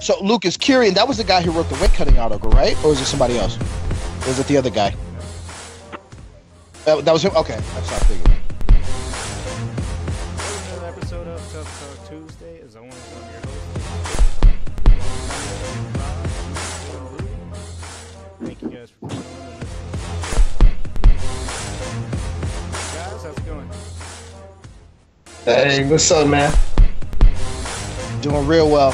So Lucas Kieran, that was the guy who wrote the weight cutting article, right? Or was it somebody else? Or was it the other guy? That was him. Okay, that's not figured. Another episode of Tough Talk Tuesday. As always, I'm your host. Thank you guys for coming on. Guys, how's it going? Hey, what's up, man? Doing real well.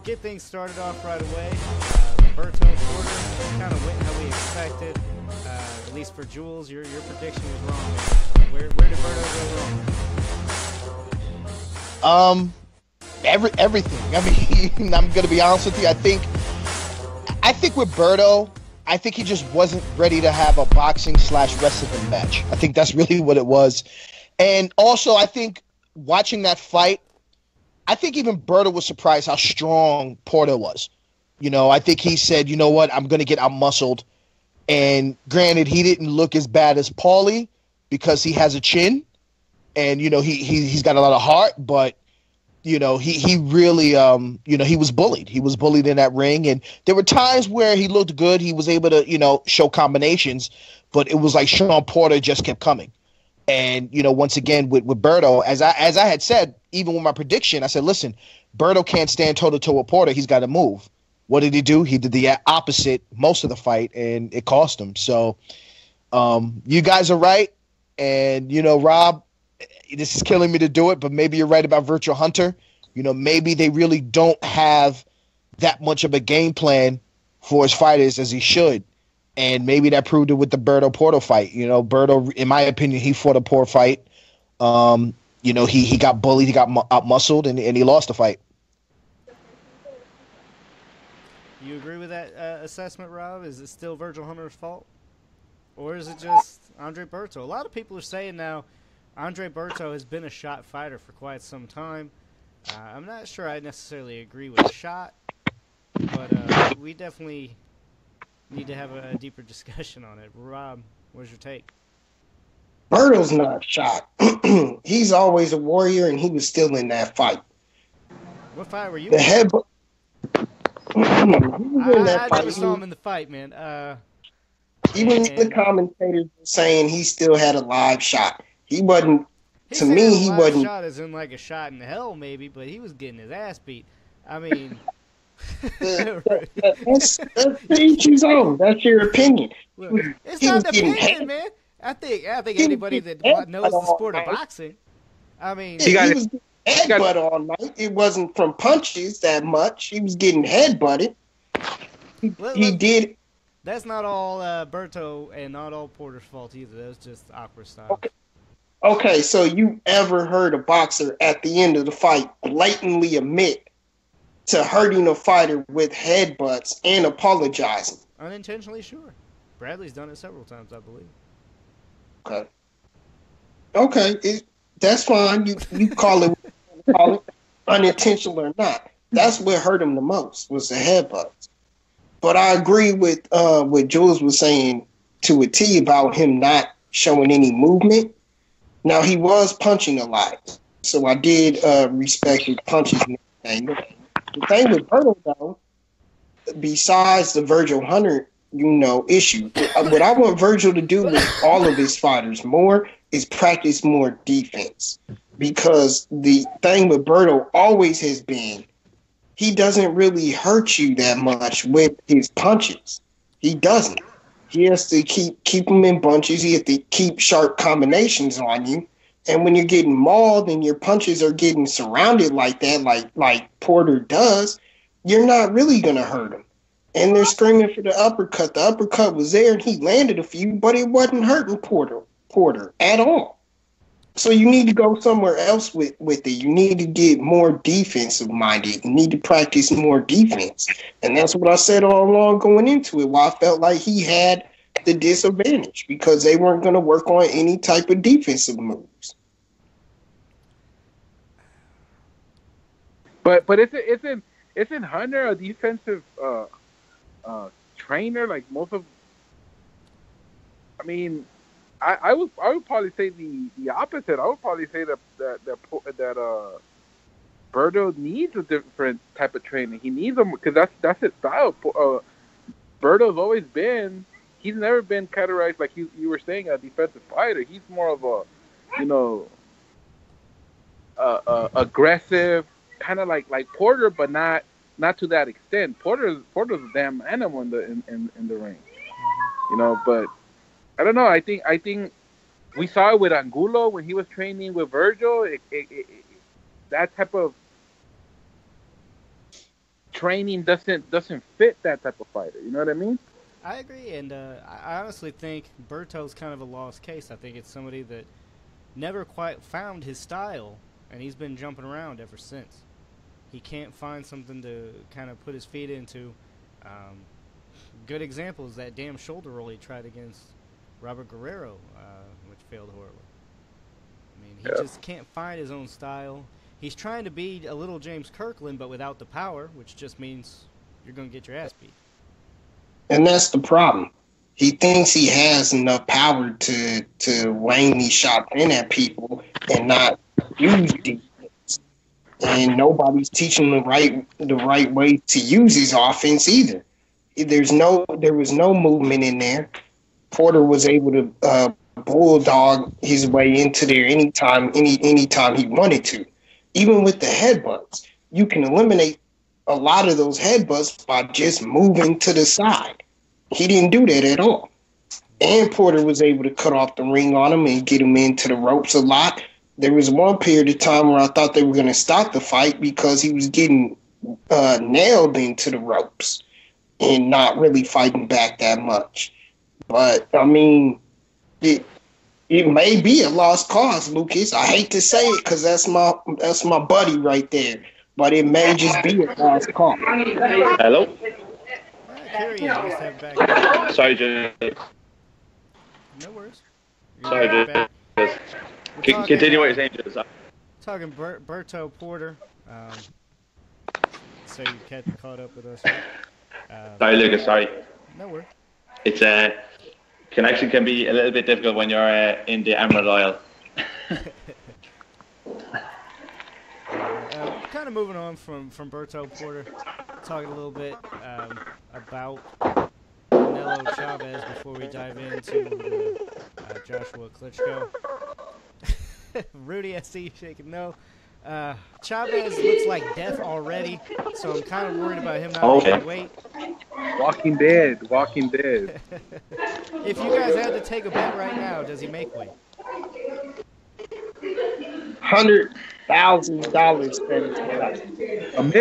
Get things started off right away. Berto Porter kind of went how we expected. At least for Jules, your prediction was wrong, man. Where did Berto go wrong? Everything. I mean, I'm gonna be honest with you. I think with Berto, I think he just wasn't ready to have a boxing / wrestling match. I think that's really what it was. And also, I think watching that fight, I think even Berto was surprised how strong Porter was. You know, I think he said, you know what, I'm going to get out-muscled. And granted, he didn't look as bad as Paulie because he has a chin. And, you know, he's got a lot of heart. But, you know, he really, you know, he was bullied. He was bullied in that ring. And there were times where he looked good. He was able to, you know, show combinations. But it was like Sean Porter just kept coming. And, you know, once again, with Berto, as I had said, even with my prediction, I said, listen, Berto can't stand toe-to-toe with Porter. He's got to move. What did he do? He did the opposite most of the fight, and it cost him. So you guys are right. And, you know, Rob, this is killing me to do it, but maybe you're right about Virtual Hunter. You know, maybe they really don't have that much of a game plan for his fighters as he should. And maybe that proved it with the Berto Porter fight. You know, Berto, in my opinion, he fought a poor fight. You know, he got bullied, he got out-muscled, and he lost the fight. You agree with that assessment, Rob? Is it still Virgil Hunter's fault? Or is it just Andre Berto? A lot of people are saying now Andre Berto has been a shot fighter for quite some time. I'm not sure I necessarily agree with shot, but we definitely need to have a deeper discussion on it. Rob, what's your take? Berto's not shot. He's always a warrior, and he was still in that fight. What fight were you the in? head? I never saw him in the fight, man. Even the commentators were saying he still had a live shot. He wasn't. To me, he wasn't. Shot as in like a shot in hell, maybe, but he was getting his ass beat. I mean, that's each his own. That's your opinion. Look, it's not an opinion, man. I think anybody that knows the sport of boxing. I mean, he was getting headbutt all night. It wasn't from punches that much. He was getting headbutted. He did. That's not all Berto and not all Porter's fault either. That was just awkward style. Okay, so you ever heard a boxer at the end of the fight blatantly admit to hurting a fighter with headbutts and apologizing? Unintentionally, sure. Bradley's done it several times, I believe. Okay, that's fine. You call it unintentional or not. That's what hurt him the most was the headbutts. But I agree with what Jules was saying to a T about him not showing any movement. Now, he was punching a lot, so I did respect his punches and everything. The thing with Berto, though, besides the Virgil Hunter, issue, what I want Virgil to do with all of his fighters more is practice more defense. Because the thing with Berto always has been, he doesn't really hurt you that much with his punches. He doesn't. He has to keep them in bunches. He has to keep sharp combinations on you. And when you're getting mauled and your punches are getting surrounded like that, like Porter does, you're not really going to hurt him. And they're screaming for the uppercut. The uppercut was there, and he landed a few, but it wasn't hurting Porter at all. So you need to go somewhere else with it. You need to get more defensive-minded. You need to practice more defense. And that's what I said all along going into it, why I felt like he had the disadvantage, because they weren't going to work on any type of defensive moves. But isn't Hunter a defensive trainer? Like most of I mean, I would probably say the opposite. I would probably say that Berto needs a different type of training. He needs them because that's his style. Berto's always been. He's never been categorized like you were saying a defensive fighter. He's more of a, you know, aggressive, kind of like Porter, but not to that extent. Porter's a damn animal in the ring, you know. But I don't know. I think we saw it with Angulo when he was training with Virgil. That type of training doesn't fit that type of fighter. You know what I mean? I agree, and I honestly think Berto's kind of a lost case. I think it's somebody that never quite found his style, and he's been jumping around ever since. He can't find something to kind of put his feet into. Good example is that damn shoulder roll he tried against Robert Guerrero, which failed horribly. I mean, he just can't find his own style. He's trying to be a little James Kirkland, but without the power, which just means you're going to get your ass beat. And that's the problem. He thinks he has enough power to wang these shots in at people and not use defense. And nobody's teaching the right way to use his offense either. There was no movement in there. Porter was able to bulldog his way into there anytime he wanted to. Even with the headbutts, you can eliminate a lot of those headbutts by just moving to the side. He didn't do that at all. And Porter was able to cut off the ring on him and get him into the ropes a lot. There was one period of time where I thought they were going to stop the fight because he was getting nailed into the ropes and not really fighting back that much. But, I mean, it may be a lost cause, Lucas. I hate to say it because that's my buddy right there. But it may just be a lost cause. Hello? Sorry, Jay. No worries. Sorry, Jay. Continue what you're saying, Jay. Talking Berto Porter. So you caught up with us. Right? Sorry, Lucas. Sorry. No worries. It's connection can be a little bit difficult when you're in the Emerald Isle. Kind of moving on from Berto Porter, talking a little bit about Canelo Chavez before we dive into Joshua-Klitschko. Rudy, I see you shaking no. Chavez looks like death already, so I'm kind of worried about him not making weight. Walking Dead. If you guys had to take a bet right now, does he make weight? $100,000 spent. $1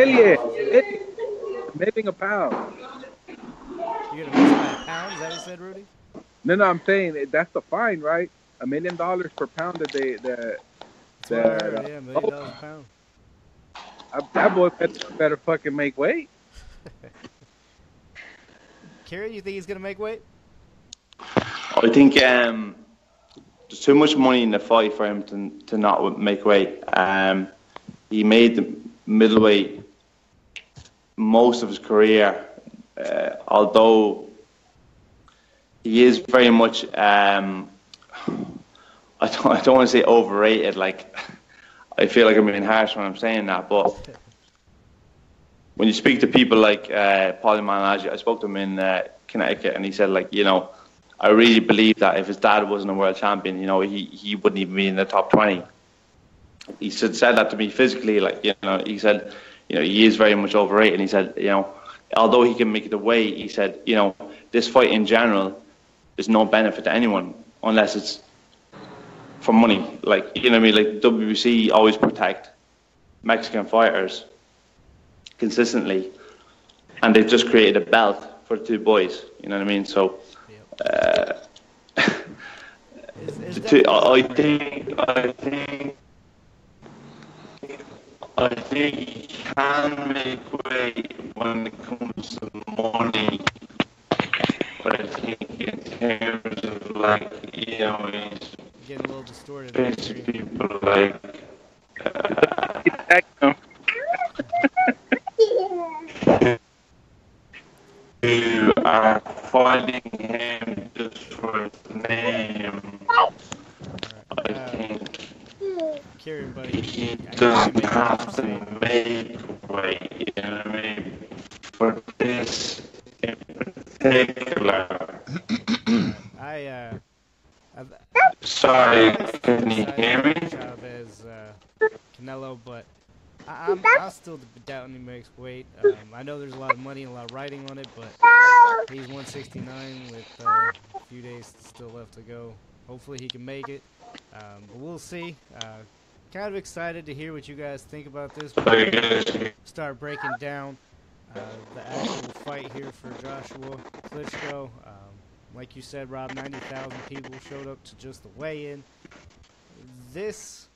million a pound. You're gonna miss by a pound? Is that what you said, Rudy? No, I'm saying that's the fine, right? $1 million per pound that they That's what I heard, yeah, $1 million a pound. That boy better fucking make weight. Kerry, you think he's gonna make weight? I think there's too much money in the fight for him to not make weight. He made the middleweight most of his career, although he is very much I don't want to say overrated. Like, I feel like I'm being harsh when I'm saying that, but when you speak to people like Paulie Malignaggi, I spoke to him in Connecticut, and he said, like, you know, I really believe that if his dad wasn't a world champion, you know, he wouldn't even be in the top 20. He said that to me physically, like, you know, he said, you know, he is very much overrated. And he said, you know, although he can make it away, he said, you know, this fight in general is no benefit to anyone unless it's for money. Like, you know what I mean? Like, WBC always protect Mexican fighters consistently, and they've just created a belt for the two boys. You know what I mean? So, I think he can make weight when it comes to money, but I think in terms of, like, you know, he's Getting a little distorted. pissing people like. You are fighting him just for his name. him. I think Kieran, buddy. he doesn't have to make weight, you know what I mean? For this in particular. Sorry, can you hear me? Chavez, Canelo, but I'll still doubt he makes weight. I know there's a lot of money and a lot of writing on it, but he's 169 with a few days still left to go. Hopefully he can make it. But we'll see. Kind of excited to hear what you guys think about this. Start breaking down the actual fight here for Joshua-Klitschko. Like you said, Rob, 90,000 people showed up to just the weigh-in. This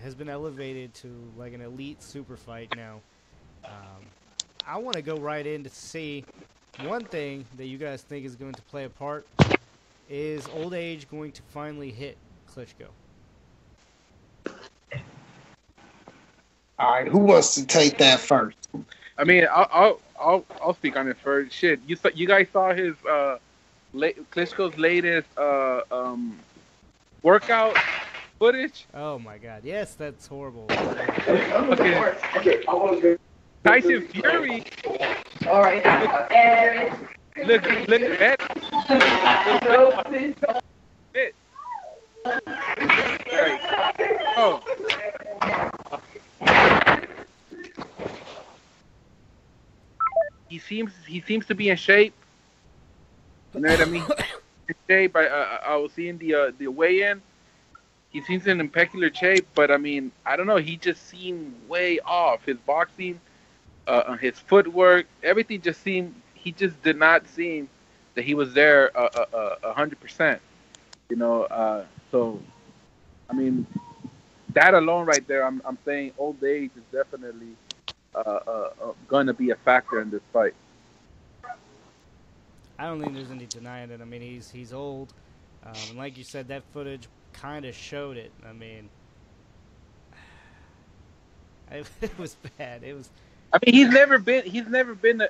has been elevated to like an elite super fight now. I want to go right in to see one thing that you guys think is going to play a part. Is old age going to finally hit Klitschko? All right, who wants to take that first? I mean, I'll speak on it first. Shit, you guys saw his Klitschko's latest workout footage? Oh my God! Yes, that's horrible. Okay. Tyson Fury. All right. Look at that. Oh. He seems to be in shape. You know what I mean? In shape. I was seeing the weigh-in. He seems in impeccable shape, but I mean, I don't know. He just seemed way off. His boxing, his footwork, everything just seemed. He just did not seem that he was there 100%. You know, so I mean, that alone right there, I'm saying old age is definitely going to be a factor in this fight. I don't think there's any denying it. I mean, he's old, and like you said, that footage kind of showed it. I mean, it was bad. It was. I mean, he's never been a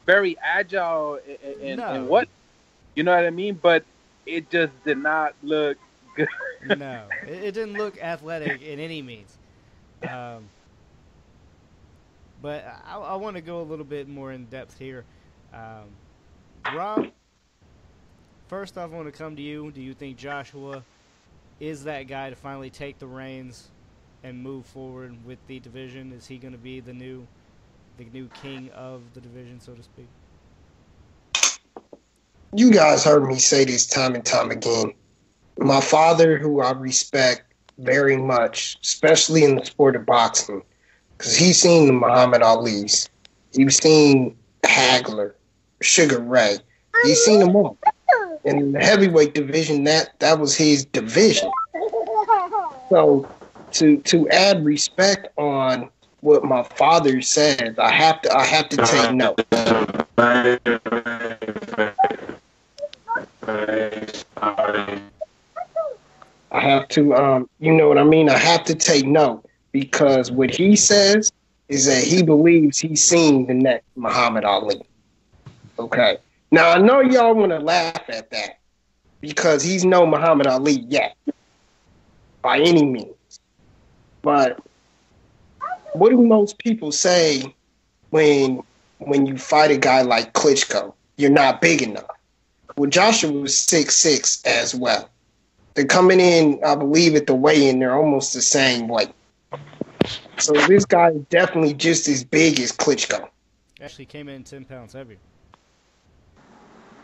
very agile and what, you know what I mean? But it just did not look good. No, it didn't look athletic in any means. But I want to go a little bit more in depth here. Rob, first off, I want to come to you. Do you think Joshua is that guy to finally take the reins and move forward with the division? Is he going to be the new king of the division, so to speak? You guys heard me say this time and time again. My father, who I respect very much, especially in the sport of boxing, because he's seen the Muhammad Ali's, he's seen Hagler, Sugar Ray, he's seen them all. In the heavyweight division, that was his division. So to add respect on what my father says, I have to take note. I have to, you know what I mean? I have to take note because what he says is that he believes he's seen the next Muhammad Ali. Okay. Now, I know y'all want to laugh at that because he's no Muhammad Ali yet, by any means. But what do most people say when you fight a guy like Klitschko? You're not big enough. Well, Joshua was 6'6" as well. They're coming in, I believe, at the weigh-in, they're almost the same weight. So this guy is definitely just as big as Klitschko. Actually came in 10 pounds heavier.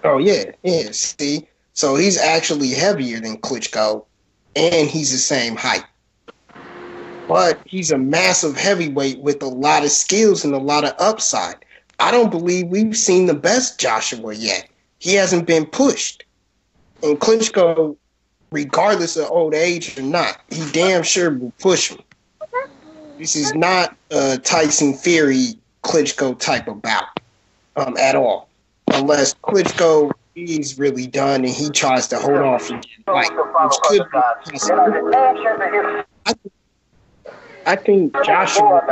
Oh, yeah, see? So he's actually heavier than Klitschko, and he's the same height. But he's a massive heavyweight with a lot of skills and a lot of upside. I don't believe we've seen the best Joshua yet. He hasn't been pushed. And Klitschko, regardless of old age or not, he damn sure will push him. This is not a Tyson Fury Klitschko type of bout at all. Unless Klitschko is really done and he tries to hold on for the fight, which could be possible. I think Joshua.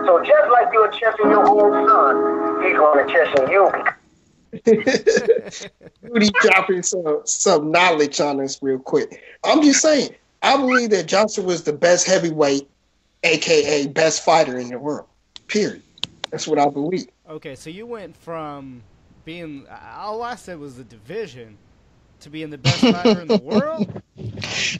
So just like you're chasing your own son, he's going to chase you. Rudy dropping some knowledge on us real quick. I'm just saying, I believe that Joshua was the best heavyweight, aka best fighter in the world. Period. That's what I believe. Okay, so you went from being all I said was the division to being the best fighter in the world.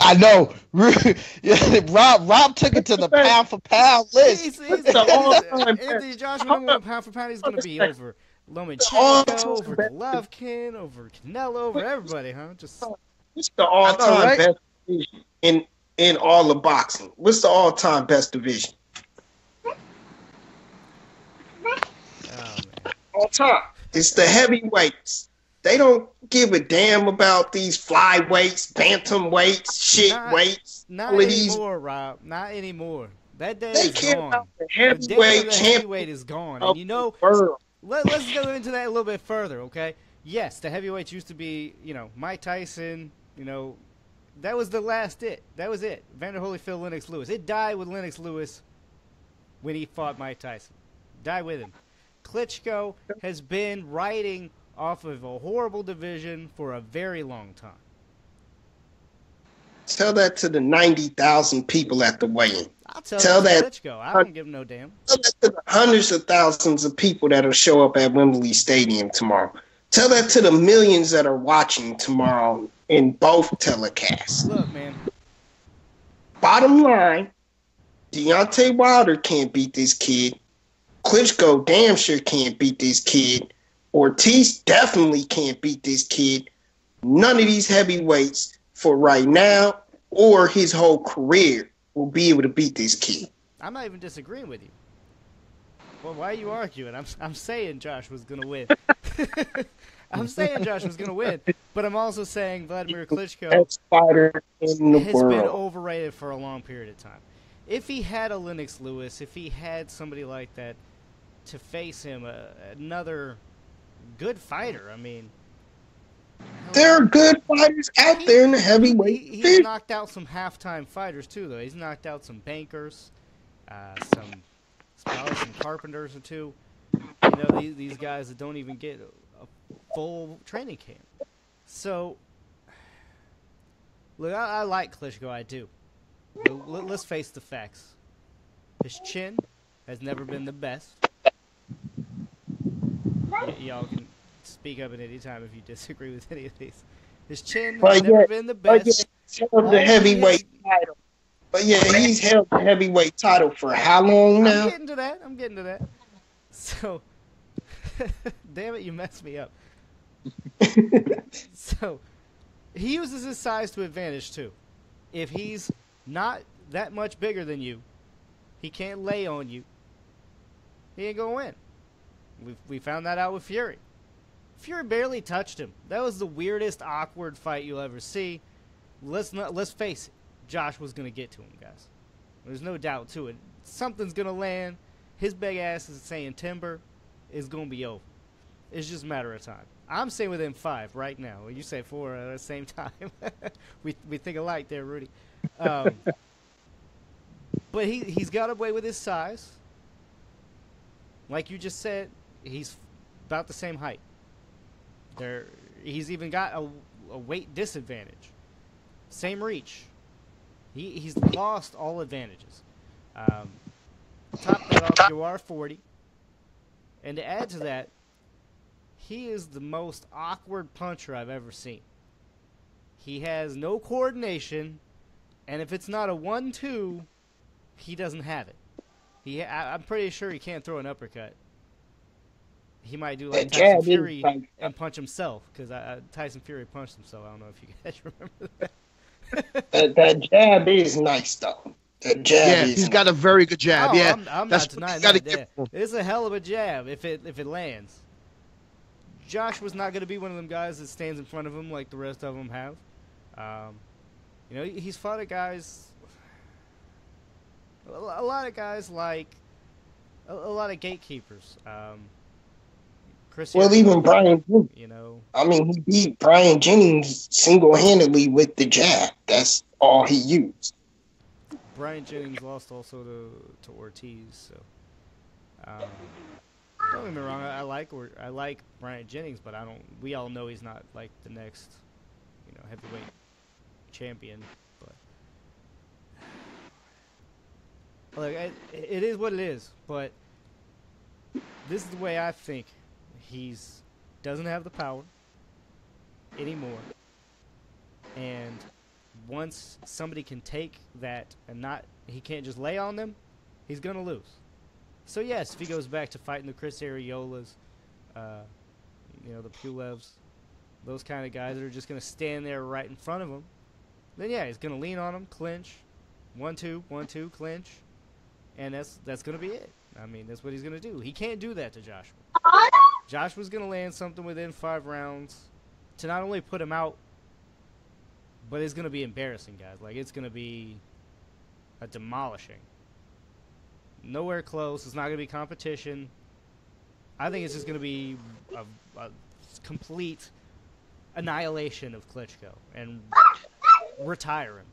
I know. Rob took it to the pound for pound list. Anthony Joshua, number one pound for pound, he's going to be over Lomachenko, over Golovkin, over Canelo, over everybody, huh? What's the all-time best division in all of boxing? What's the all-time best division? Oh, man. All time. It's the heavyweights. They don't give a damn about these flyweights, bantamweights, weights. Not anymore, Rob. Not anymore. That day is gone. About the heavyweight heavyweight is gone. And you know, let's go into that a little bit further, okay? Yes, the heavyweights used to be, Mike Tyson, that was the last it. That was it. Vander Holyfield, Lennox Lewis. It died with Lennox Lewis when he fought Mike Tyson. Died with him. Klitschko has been riding off of a horrible division for a very long time. Tell that to the 90,000 people at the weigh-in. I'll tell that to Klitschko. I don't give him no damn. Tell that to the hundreds of thousands of people that'll show up at Wembley Stadium tomorrow. Tell that to the millions that are watching tomorrow in both telecasts. Look, man. Bottom line, Deontay Wilder can't beat this kid. Klitschko damn sure can't beat this kid. Ortiz definitely can't beat this kid. None of these heavyweights for right now or his whole career will be able to beat this kid. I'm not even disagreeing with you. Well, why are you arguing? I'm saying Josh was going to win. I'm saying Josh was going to win, but I'm also saying Vladimir Klitschko Best fighter in the has world. Been overrated for a long period of time. If he had a Lennox Lewis, if he had somebody like that to face him, another good fighter, I mean... There are good fighters out there in the heavyweight. He's knocked out some halftime fighters, too, though. He's knocked out some bankers, probably some carpenters or two. These guys that don't even get a full training camp. So, look, I like Klitschko, I do. But let's face the facts. His chin has never been the best. Y'all can speak up at any time if you disagree with any of these. His chin has never been the best. He's held the heavyweight title. But yeah, he's held the heavyweight title for how long now? I'm getting to that. So, damn it, you messed me up. So, he uses his size to advantage, too. If he's not that much bigger than you, he can't lay on you, he ain't going to win. We found that out with Fury. Fury barely touched him. That was the weirdest, awkward fight you'll ever see. Let's face it. Josh was going to get to him, guys. There's no doubt to it. Something's going to land. His big ass is saying timber. Is going to be over. It's just a matter of time. I'm saying within 5 right now. You say 4 at the same time. we think alike there, Rudy. But he's got away with his size. Like you just said, he's about the same height. He's even got a weight disadvantage. Same reach. He's lost all advantages. Top that off, you are 40. And to add to that, he is the most awkward puncher I've ever seen. He has no coordination, and if it's not a 1-2, he doesn't have it. I'm pretty sure he can't throw an uppercut. He might do like Tyson Fury and punch himself, because Tyson Fury punched himself. I don't know if you guys remember that. that jab is nice, though. That jab he's got a very good jab. I'm not denying that. It's a hell of a jab if it lands. Josh was not going to be one of them guys that stands in front of him like the rest of them have. He's fought a guys, a lot of guys like a lot of gatekeepers. Even Brian Jennings. I mean, he beat Brian Jennings single-handedly with the jab. That's all he used. Brian Jennings lost also to Ortiz. So, Don't get me wrong. I like Bryant Jennings, but I don't. We all know he's not like the next, heavyweight champion. But like, it is what it is. But this is the way I think. He's doesn't have the power anymore, and once somebody can take that and he can't just lay on them, he's gonna lose. So yes, if he goes back to fighting the Chris Ariolas, the Pulevs, those kind of guys that are just gonna stand there right in front of him, then yeah, he's gonna lean on them, clinch, 1-2, 1-2, clinch, and that's gonna be it. I mean, that's what he's gonna do. He can't do that to Joshua. Joshua's gonna land something within 5 rounds to not only put him out, but it's gonna be embarrassing, guys. Like, it's gonna be a demolishing. Nowhere close. It's not gonna be competition. I think it's just gonna be a complete annihilation of Klitschko and retire him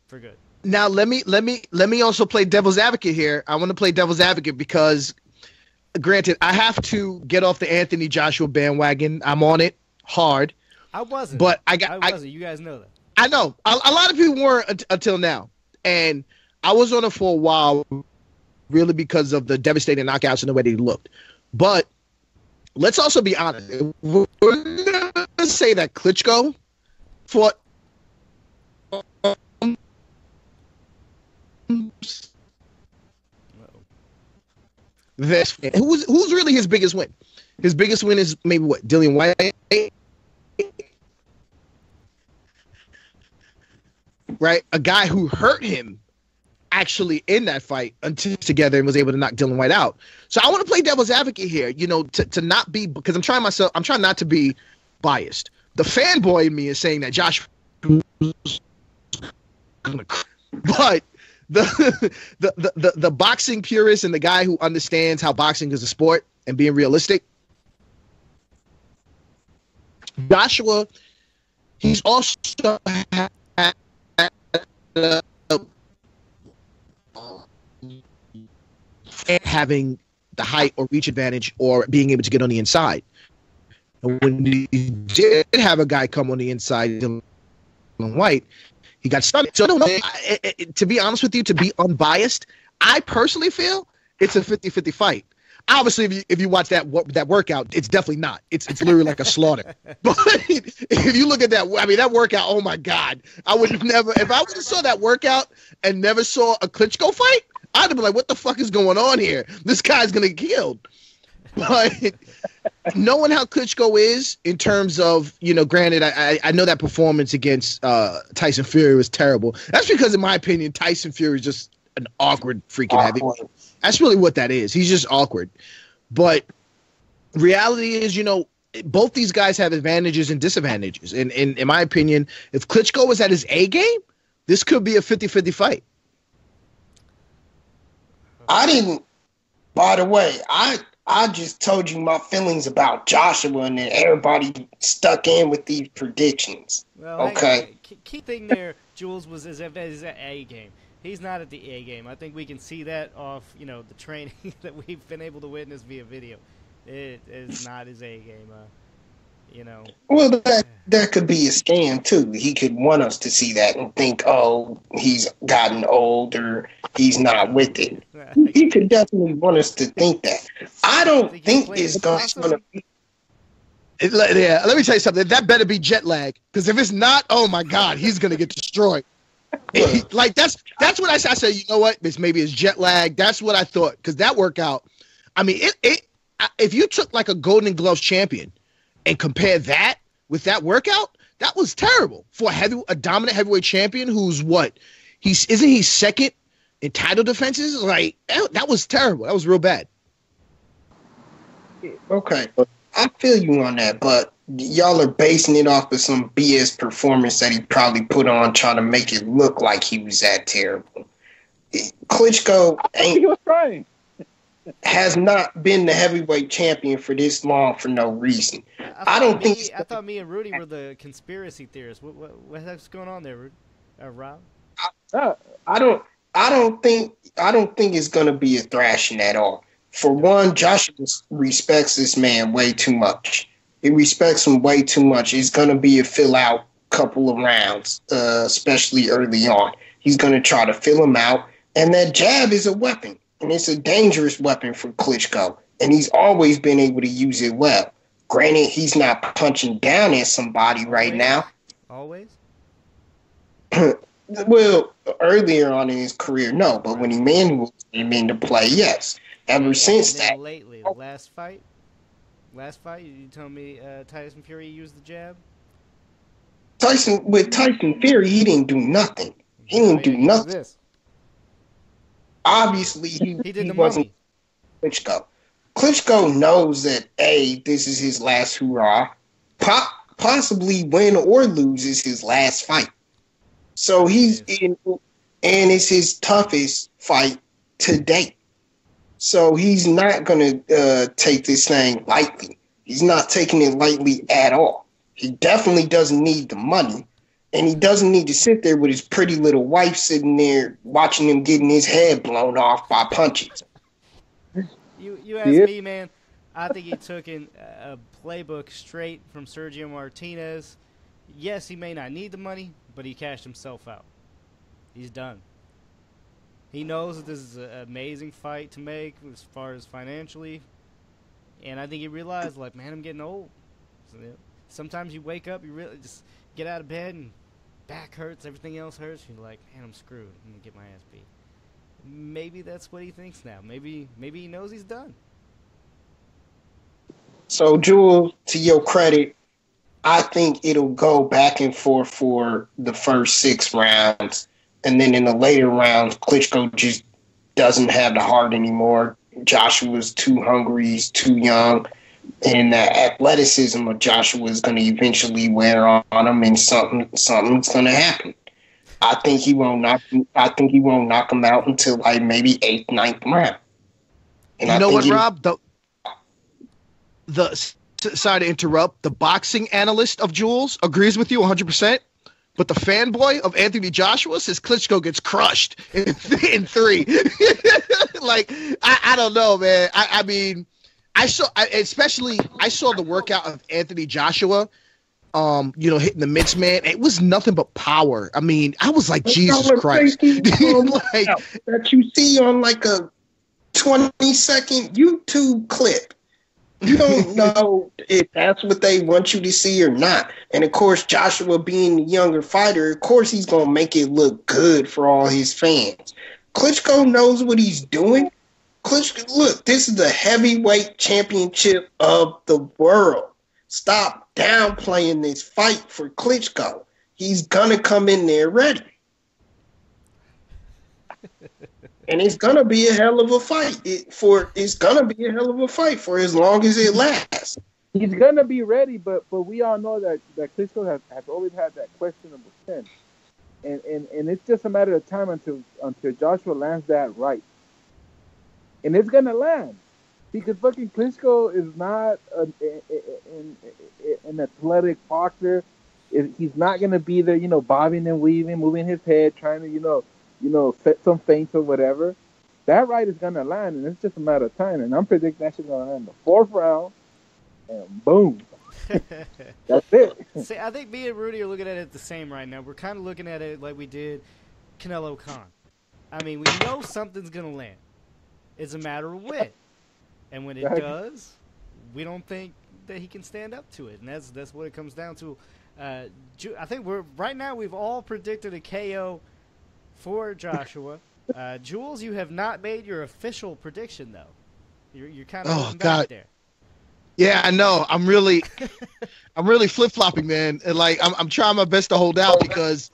for good. Now let me also play devil's advocate here. I want to play devil's advocate because, granted, I have to get off the Anthony Joshua bandwagon. I'm on it hard. I wasn't, but I wasn't. You guys know that. I know a lot of people weren't until now, and I was on it for a while, really because of the devastating knockouts and the way they looked. But let's also be honest. We're gonna say that Klitschko fought. Who's really his biggest win? His biggest win is maybe what? Dillian White, right? A guy who hurt him actually in that fight until together and was able to knock Dillian White out. So I want to play devil's advocate here, to not be, because I'm trying not to be biased. The fanboy in me is saying that Josh, but the boxing purist and the guy who understands how boxing is a sport and being realistic, Joshua, he's also having the height or reach advantage or being able to get on the inside. And when he did have a guy come on the inside, Dillian White, he got stunned. So I don't know. To be honest with you, to be unbiased, I personally feel it's a 50-50 fight. Obviously, if you watch that workout, it's definitely not. It's literally like a slaughter. But if you look at that, I mean, that workout, oh my God. I would never, if I would have saw that workout and never saw a Klitschko fight, I'd have been like, what the fuck is going on here? This guy's going to get killed. But knowing how Klitschko is in terms of, granted, I know that performance against Tyson Fury was terrible. That's because, in my opinion, Tyson Fury is just an awkward freaking heavyweight. That's really what that is. He's just awkward. But reality is, both these guys have advantages and disadvantages. And in my opinion, if Klitschko was at his A game, this could be a 50-50 fight. By the way, I just told you my feelings about Joshua, and then everybody stuck in with these predictions. Well, okay. Key thing there, Jules, was is at A game. He's not at the A game. I think we can see that off, the training that we've been able to witness via video. It is not his A game. Well, that could be a scam too. He could want us to see that and think, oh, he's gotten old or he's not with it. He could definitely want us to think that. I don't think it's going to be. Yeah, let me tell you something. That better be jet lag, because if it's not, oh my God, he's gonna get destroyed. Like that's what I said. I said, you know what? Maybe it's jet lag. That's what I thought, because that workout. I mean, if you took like a Golden Gloves champion and compare that with that workout, that was terrible for a dominant heavyweight champion who's what? Isn't he second in title defenses? Like that was terrible. That was real bad. Okay, I feel you on that, but y'all are basing it off of some BS performance that he probably put on, trying to make it look like he was that terrible. Klitschko he was trying. Has not been the heavyweight champion for this long for no reason. I thought me and Rudy were the conspiracy theorists. What the heck's going on there, Rob? I don't think it's going to be a thrashing at all. For one, Joshua respects this man way too much. He respects him way too much. He's going to be a fill out couple of rounds, especially early on. He's going to try to fill him out. And that jab is a weapon, and it's a dangerous weapon for Klitschko. And he's always been able to use it well. Granted, he's not punching down at somebody right now. Always? Well, earlier on in his career, no. But when he came into play, yes. Ever since that. Lately, the last fight, you told me Tyson Fury used the jab? Tyson Fury, he didn't do nothing. He didn't do nothing. This. Obviously, he wasn't Klitschko. Klitschko knows that, A, this is his last hurrah. Possibly win or lose is his last fight. So he's in, and it's his toughest fight to date. So he's not going to take this thing lightly. He's not taking it lightly at all. He definitely doesn't need the money. And he doesn't need to sit there with his pretty little wife sitting there watching him getting his head blown off by punches. You ask me, man. I think he took a playbook straight from Sergio Martinez. Yes, he may not need the money, but he cashed himself out. He's done. He knows that this is an amazing fight to make as far as financially. And I think he realized, like, man, I'm getting old. So, sometimes you wake up, you really just get out of bed and back hurts, everything else hurts. You're like, man, I'm screwed. I'm going to get my ass beat. Maybe that's what he thinks now. Maybe he knows he's done. So, Jewel, to your credit, I think it'll go back and forth for the first 6 rounds. And then in the later rounds, Klitschko just doesn't have the heart anymore. Joshua's too hungry. He's too young. And the athleticism of Joshua is going to eventually wear on him, and something's going to happen. I think he won't knock him out until like maybe 8th, 9th round. And you know what, Rob? Sorry to interrupt. The boxing analyst of Jules agrees with you 100%. But the fanboy of Anthony Joshua says Klitschko gets crushed in 3. Like, I don't know, man. I mean, I saw the workout of Anthony Joshua, hitting the mitts, man. It was nothing but power. I mean, I was like, Jesus Christ. Like, that you see on like a 20-second YouTube clip. You don't know if that's what they want you to see or not. And, of course, Joshua being the younger fighter, of course he's going to make it look good for all his fans. Klitschko knows what he's doing. Klitschko, look, this is the heavyweight championship of the world. Stop downplaying this fight for Klitschko. He's going to come in there ready. And it's gonna be a hell of a fight. It's gonna be a hell of a fight for as long as it lasts. He's gonna be ready, but we all know that Klitschko has always had that questionable chin, and it's just a matter of time until Joshua lands that right, and it's gonna land because fucking Klitschko is not an athletic boxer. He's not gonna be there, bobbing and weaving, moving his head, trying to set some feints or whatever. That right is going to land, and it's just a matter of time. And I'm predicting that shit's going to land in the 4th round, and boom. That's it. See, I think me and Rudy are looking at it the same right now. We're kind of looking at it like we did Canelo Khan. I mean, we know something's going to land. It's a matter of when. And when it does, we don't think that he can stand up to it. And that's what it comes down to. I think right now we've all predicted a KO for Joshua. Jules, you have not made your official prediction, though. You're kind of back there. Yeah, I know. I'm really flip-flopping, man. And like, I'm trying my best to hold out because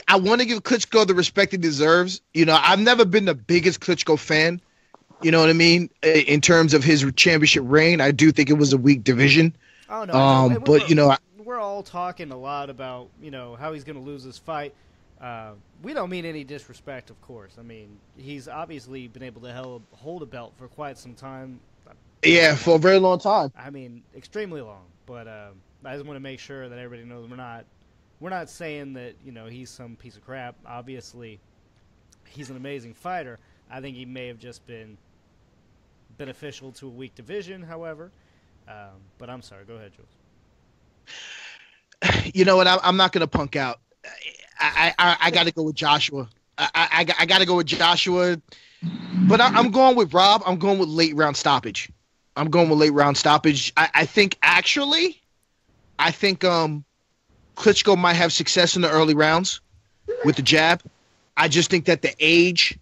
I want to give Klitschko the respect he deserves. I've never been the biggest Klitschko fan. You know what I mean? In terms of his championship reign, I do think it was a weak division. Oh no! But we're all talking a lot about how he's going to lose this fight. We don't mean any disrespect, of course. I mean, he's obviously been able to hold a belt for quite some time. Yeah, for a very long time. I mean, extremely long. But I just want to make sure that everybody knows we're not saying that he's some piece of crap. Obviously, he's an amazing fighter. I think he may have just been beneficial to a weak division, however. But I'm sorry. Go ahead, Jules. You know what? I'm not going to punk out. I got to go with Joshua. I got to go with Joshua. But I'm going with Rob. I'm going with late round stoppage. I think Klitschko might have success in the early rounds with the jab. I just think that the age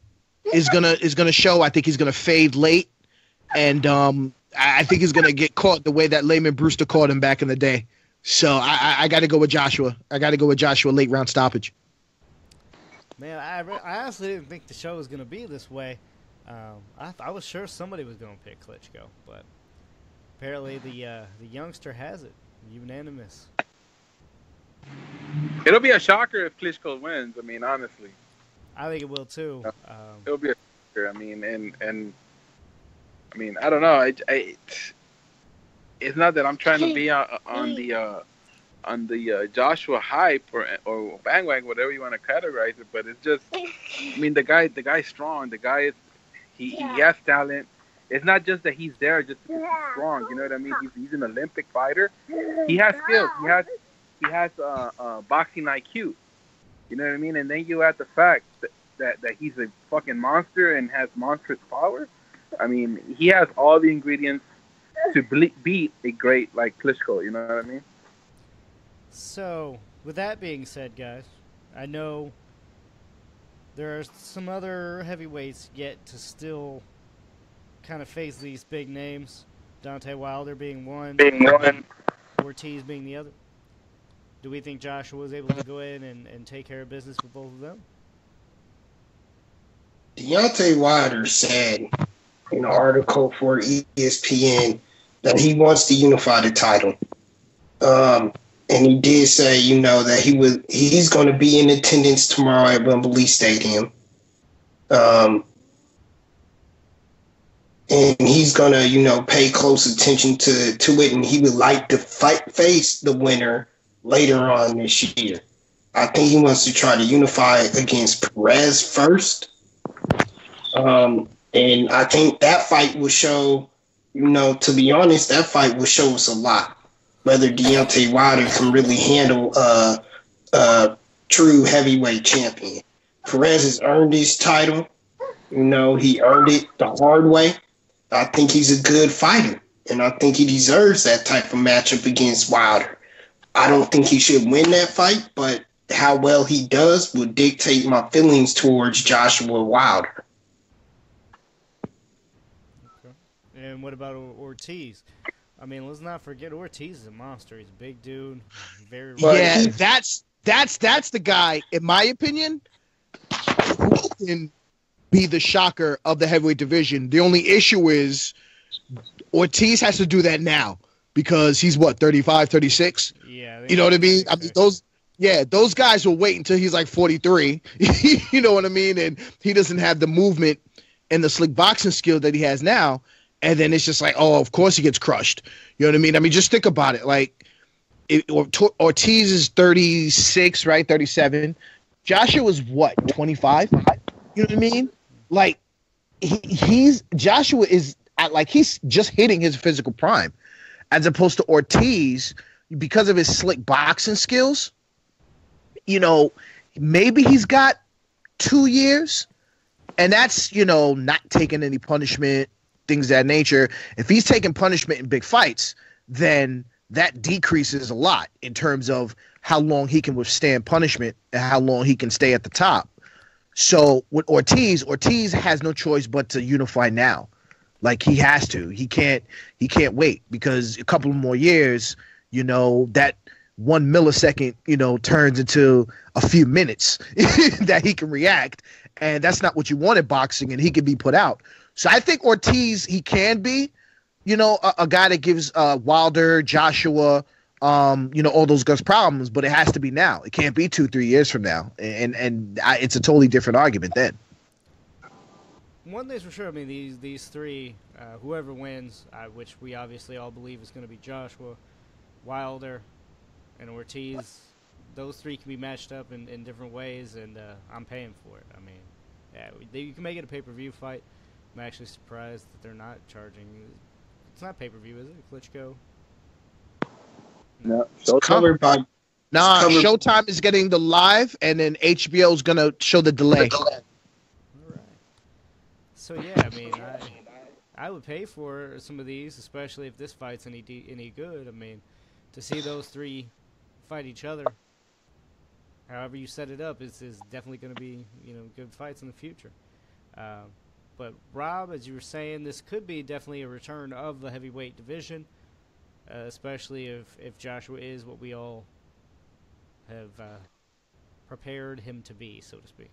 is gonna show. I think he's gonna fade late, and I think he's gonna get caught the way that Layman Brewster caught him back in the day. So I got to go with Joshua. Late round stoppage. Man, I honestly didn't think the show was gonna be this way. I was sure somebody was gonna pick Klitschko, but apparently the youngster has it. Unanimous. It'll be a shocker if Klitschko wins. I mean, honestly, I think it will too. It'll be a shocker. I mean, and I mean, I don't know. It's not that I'm trying to be on the Joshua hype or bandwagon, whatever you want to categorize it, but it's just, I mean, the guy's strong. The guy is he has talent. It's not just that he's there just because he's strong. You know what I mean? He's an Olympic fighter. He has skills. He has boxing IQ. You know what I mean? And then you add the fact that he's a fucking monster and has monstrous power. I mean, he has all the ingredients to beat a great like Klitschko. You know what I mean? So, with that being said, guys, I know there are some other heavyweights yet to still kind of face these big names. Deontay Wilder being one. Ortiz being the other. Do we think Joshua was able to go in and take care of business with both of them? Deontay Wilder said in an article for ESPN that he wants to unify the title. And he did say, that he's going to be in attendance tomorrow at Wembley Stadium. And he's going to, pay close attention to it, and he would like to face the winner later on this year. I think he wants to try to unify against Perez first. And I think that fight will show, to be honest, that fight will show us a lot. Whether Deontay Wilder can really handle a true heavyweight champion. Perez has earned his title. He earned it the hard way. I think he's a good fighter, and I think he deserves that type of matchup against Wilder. I don't think he should win that fight, but how well he does will dictate my feelings towards Joshua Wilder. Okay. And what about Ortiz? I mean, let's not forget Ortiz is a monster. He's a big dude. That's the guy, in my opinion, who can be the shocker of the heavyweight division. The only issue is Ortiz has to do that now because he's 35, 36? Yeah. You know what I mean? I mean, those guys will wait until he's like 43. You know what I mean? And he doesn't have the movement and the slick boxing skill that he has now. And then it's just like, oh, of course he gets crushed. You know what I mean? I mean, just think about it. Like, Ortiz is 36, right? 37. Joshua was 25? You know what I mean? Like, Joshua is he's just hitting his physical prime, as opposed to Ortiz, because of his slick boxing skills. Maybe he's got 2 years, and that's not taking any punishment. Things of that nature. If he's taking punishment in big fights, then that decreases a lot in terms of how long he can withstand punishment and how long he can stay at the top. So with Ortiz has no choice but to unify now. Like, he has to. He can't wait, because a couple of more years, that 1 millisecond, turns into a few minutes that he can react. And that's not what you want in boxing, and he can be put out. So I think Ortiz, he can be, a guy that gives Wilder, Joshua, all those guys problems, but it has to be now. It can't be 2-3 years from now. And it's a totally different argument then. One thing's for sure, I mean, these three, whoever wins, which we obviously all believe is going to be Joshua, Wilder, and Ortiz, those three can be matched up in different ways, and I'm paying for it. I mean, yeah, you can make it a pay-per-view fight. I'm actually surprised that they're not charging. It's not pay-per-view, is it? Klitschko? No, It's Covered by covered- Showtime is getting the live, and then HBO is gonna show the delay. All right. So yeah, I mean, I would pay for some of these, especially if this fight's any good. I mean, to see those three fight each other, however you set it up, is definitely going to be good fights in the future. But Rob, as you were saying, this could be definitely a return of the heavyweight division, especially if Joshua is what we all have prepared him to be, so to speak.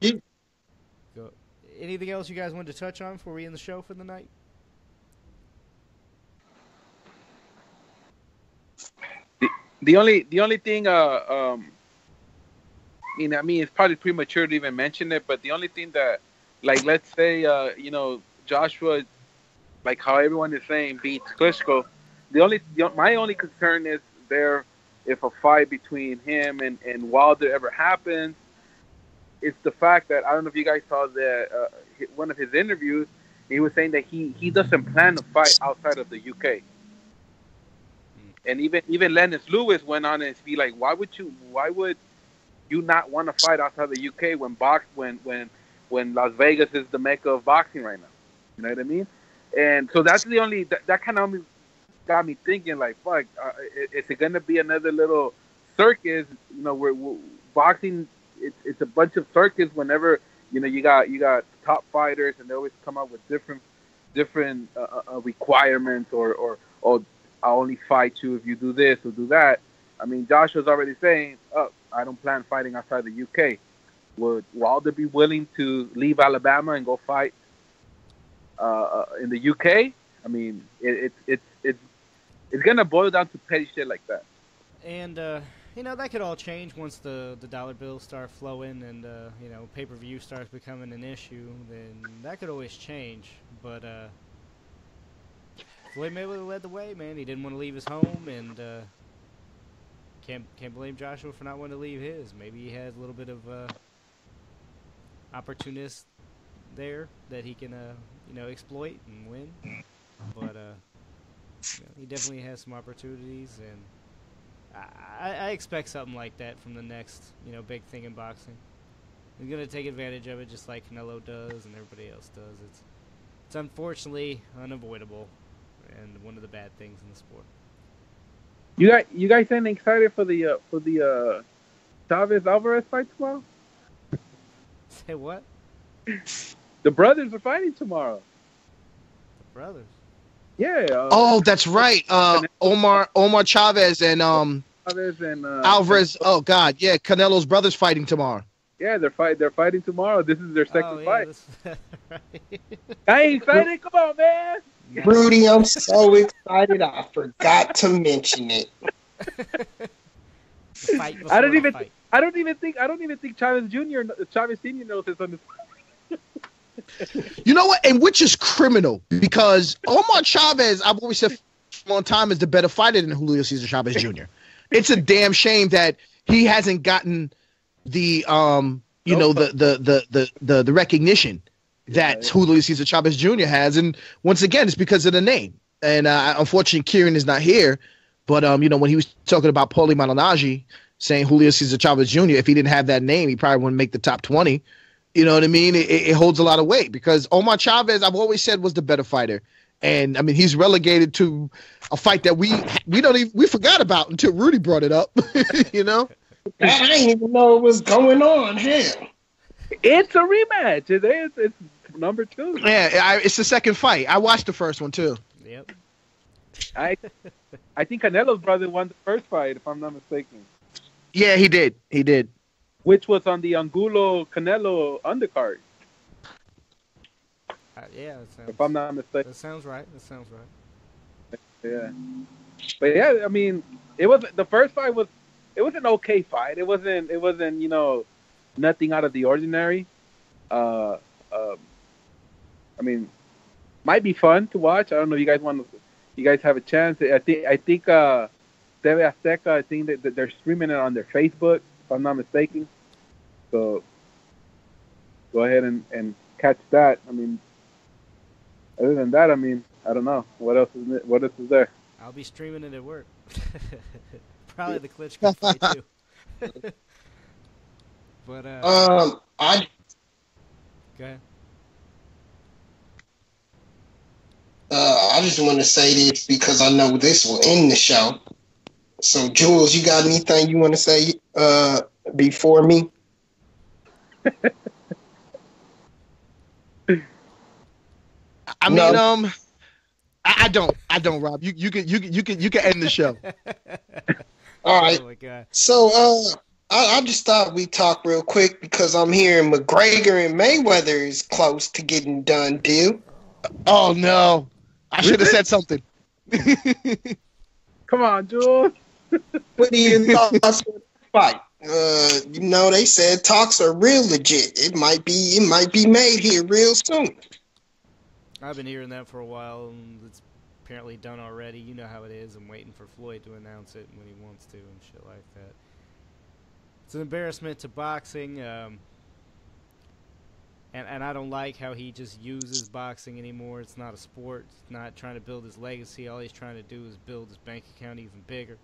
Yeah. Go. Anything else you guys wanted to touch on before we end the show for the night? The only thing I mean, it's probably premature to even mention it, but the only thing that, like, let's say, Joshua, like how everyone is saying, beats Klitschko. My only concern is if a fight between him and Wilder ever happens, it's the fact that, I don't know if you guys saw one of his interviews, he was saying that he doesn't plan to fight outside of the UK. And even Lennox Lewis went on and be like, why would you not want to fight outside the UK when Las Vegas is the mecca of boxing right now? You know what I mean? And so that's the only that kind of got me thinking, like, fuck, is it gonna be another little circus? Where boxing, it's a bunch of circus. Whenever you got top fighters, and they always come up with different requirements, or I'll only fight you if you do this or do that. I mean, Joshua's already saying, "Oh, I don't plan fighting outside the UK." Would Wilder be willing to leave Alabama and go fight in the UK? I mean, it's gonna boil down to petty shit like that. And that could all change once the dollar bills start flowing and pay-per-view starts becoming an issue. Then that could always change. But Floyd Mayweather led the way, man. He didn't want to leave his home, and can't blame Joshua for not wanting to leave his. Maybe he had a little bit of opportunist there that he can exploit and win. But he definitely has some opportunities, and I expect something like that from the next big thing in boxing. He's gonna take advantage of it just like Canelo does and everybody else does. It's unfortunately unavoidable, and one of the bad things in the sport. You guys ain't excited for the Chavez Alvarez fight tomorrow? Say what? The brothers are fighting tomorrow. The brothers? Yeah. That's right. Omar Chavez and Alvarez. Oh God, yeah. Canelo's brothers fighting tomorrow. Yeah, they're fighting tomorrow. This is their second fight. Right. I ain't excited. Come on, man. Rudy, I'm so excited. I forgot to mention it. I don't even think Chavez Senior knows this on this. You know what? And which is criminal, because Omar Chavez, I've always said for a long time, is the better fighter than Julio Cesar Chavez Jr. It's a damn shame that he hasn't gotten the the recognition that Julio Cesar Chavez Jr. has, and once again, it's because of the name. And unfortunately, Kieran is not here, but when he was talking about Paulie Malignaggi, saying Julio Cesar Chavez Jr., if he didn't have that name, he probably wouldn't make the top 20. You know what I mean? It holds a lot of weight, because Omar Chavez, I've always said, was the better fighter. And I mean, he's relegated to a fight that we forgot about until Rudy brought it up. I didn't even know it was going on. Hell, it's a rematch. It's number 2. Yeah, it's the second fight. I watched the first one too. Yep. I think Canelo's brother won the first fight, if I'm not mistaken. Yeah, he did. He did. Which was on the Angulo Canelo undercard. Yeah, if I'm not mistaken. That sounds right. Yeah. But yeah, I mean, the first fight was an okay fight. It wasn't nothing out of the ordinary. I mean, might be fun to watch. I don't know if you guys have a chance. I think TV Azteca, I think that they're streaming it on their Facebook, if I'm not mistaken. So go ahead and catch that. I mean, other than that, I mean, I don't know what else is there. I'll be streaming it at work. Probably the Klitschko fight too. But I go ahead. I just want to say this because I know this will end the show. So, Jules, you got anything you want to say before me? I mean, I don't, Rob. You can end the show. All right. Oh my God. So, I just thought we'd talk real quick because I'm hearing McGregor and Mayweather is close to getting done deal. Oh no, I should have said something. Come on, Jules. What are your thoughts on the fight? They said talks are real legit. It might be made here real soon. I've been hearing that for a while, and it's apparently done already. You know how it is. I'm waiting for Floyd to announce it when he wants to and shit like that. It's an embarrassment to boxing, and I don't like how he just uses boxing anymore. It's not a sport. It's not trying to build his legacy. All he's trying to do is build his bank account even bigger.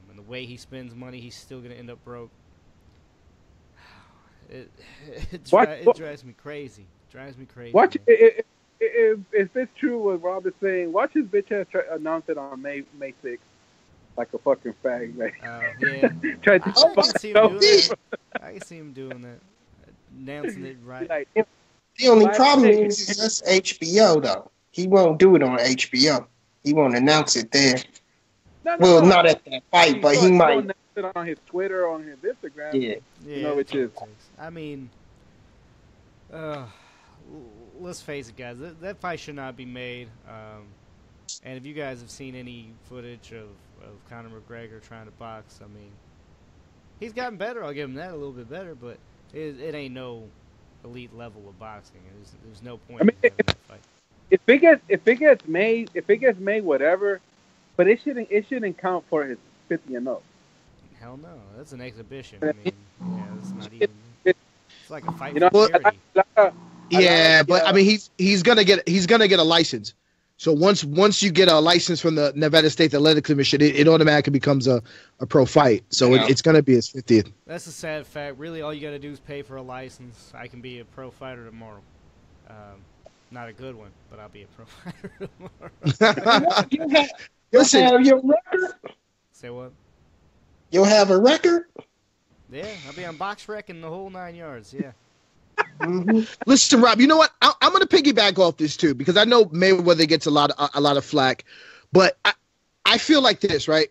And the way he spends money, he's still going to end up broke. It drives me crazy. Watch if it's true what Rob is saying. Watch his bitch ass announce it on May 6th, like a fucking fag. Like, yeah. Try to I can see him doing that, announcing it right. Like, the only problem is that's HBO though. He won't do it on HBO. He won't announce it there. No. Not at that fight, but he might announce it on his Twitter, on his Instagram. Yeah. You know, which is. I mean, let's face it, guys. That fight should not be made. And if you guys have seen any footage of Conor McGregor trying to box, I mean, he's gotten better. I'll give him that, a little bit better, but it ain't no elite level of boxing. There's no point in having that fight. If it gets made, whatever. But it shouldn't count for his 50-0. Hell no, that's an exhibition. I mean, yeah, it's not even. It's like a fight for charity. But I mean, he's gonna get a license. So once you get a license from the Nevada State Athletic Commission, it automatically becomes a pro fight. So it's gonna be his 50th. That's a sad fact. Really, all you gotta do is pay for a license. I can be a pro fighter tomorrow. Not a good one, but I'll be a pro fighter tomorrow. You'll have your record? Say what? You'll have a record? Yeah, I'll be on Box Rec and the whole 9 yards, yeah. Mm-hmm. Listen, Rob, you know what? I'm going to piggyback off this, too, because I know Mayweather gets a lot of flack, but I feel like this, right?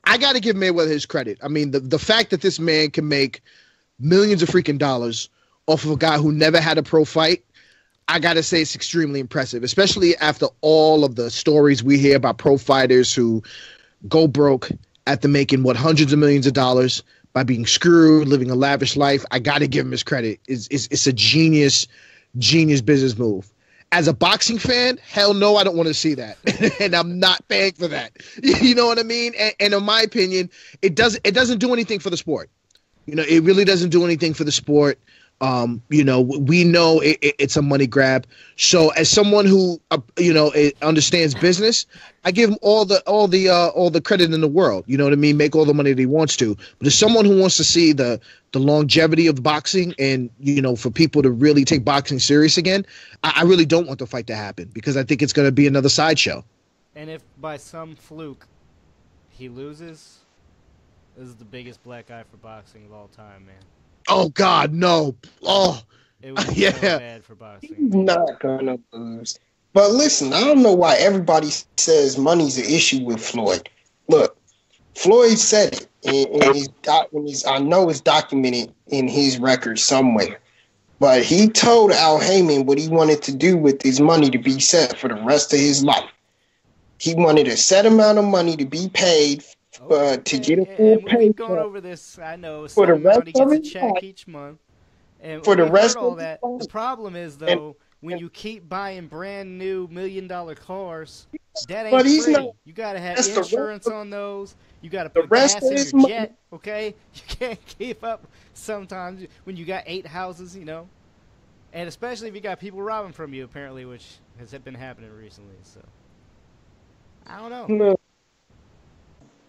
I got to give Mayweather his credit. I mean, the fact that this man can make millions of freaking dollars off of a guy who never had a pro fight, I got to say it's extremely impressive, especially after all of the stories we hear about pro fighters who go broke after making, hundreds of millions of dollars by being screwed, living a lavish life. I got to give him his credit. It's a genius business move. As a boxing fan, hell no, I don't want to see that. And I'm not paying for that. You know what I mean? And in my opinion, it doesn't do anything for the sport. You know, it really doesn't do anything for the sport. We know it's a money grab. So as someone who understands business, I give him all the credit in the world. You know what I mean? Make all the money that he wants to. But as someone who wants to see the longevity of boxing and for people to really take boxing serious again, I really don't want the fight to happen because I think it's going to be another sideshow. And if by some fluke he loses, this is the biggest black eye for boxing of all time, man. Oh God, no! Oh, it was so bad for boxing. He's not gonna lose. But listen, I don't know why everybody says money's an issue with Floyd. Look, Floyd said it, I know it's documented in his record somewhere. But he told Al Heyman what he wanted to do with his money to be set for the rest of his life. He wanted a set amount of money to be paid. To get a full pay. We've gone over this. I know. For the rest he gets a check each month. And for the rest of all that. The problem is though, when you keep buying brand new $1 million cars, that ain't free. You gotta have insurance on those. You gotta put gas in your jet. Okay, you can't keep up. Sometimes when you got 8 houses, And especially if you got people robbing from you, apparently, which has been happening recently. So, I don't know. No.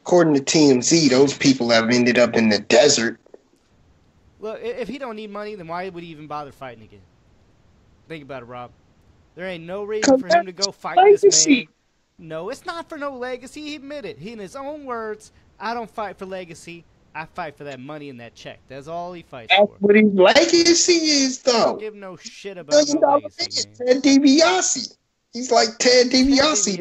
According to TMZ, those people have ended up in the desert. Look, if he don't need money, then why would he even bother fighting again? Think about it, Rob. There ain't no reason for him to go fight this man. No, it's not for no legacy. He admitted. He, in his own words, I don't fight for legacy. I fight for that money and that check. That's all he fights That's for. what his legacy is, though. Don't give no shit about no legacy, man. Ted DiBiase. He's like Ted DiBiase.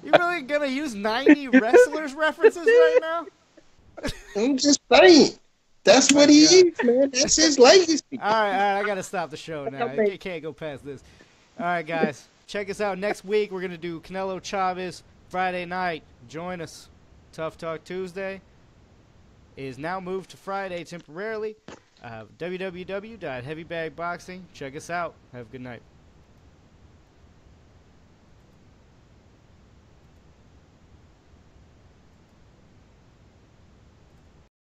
You really gonna use 90 wrestlers references right now? I'm just saying. That's what he is, man. That's his legacy. All right, I gotta stop the show now. You can't go past this. All right, guys, check us out next week. We're gonna do Canelo Chavez Friday night. Join us. Tough Talk Tuesday is now moved to Friday temporarily. www.heavybagboxing. Check us out. Have a good night.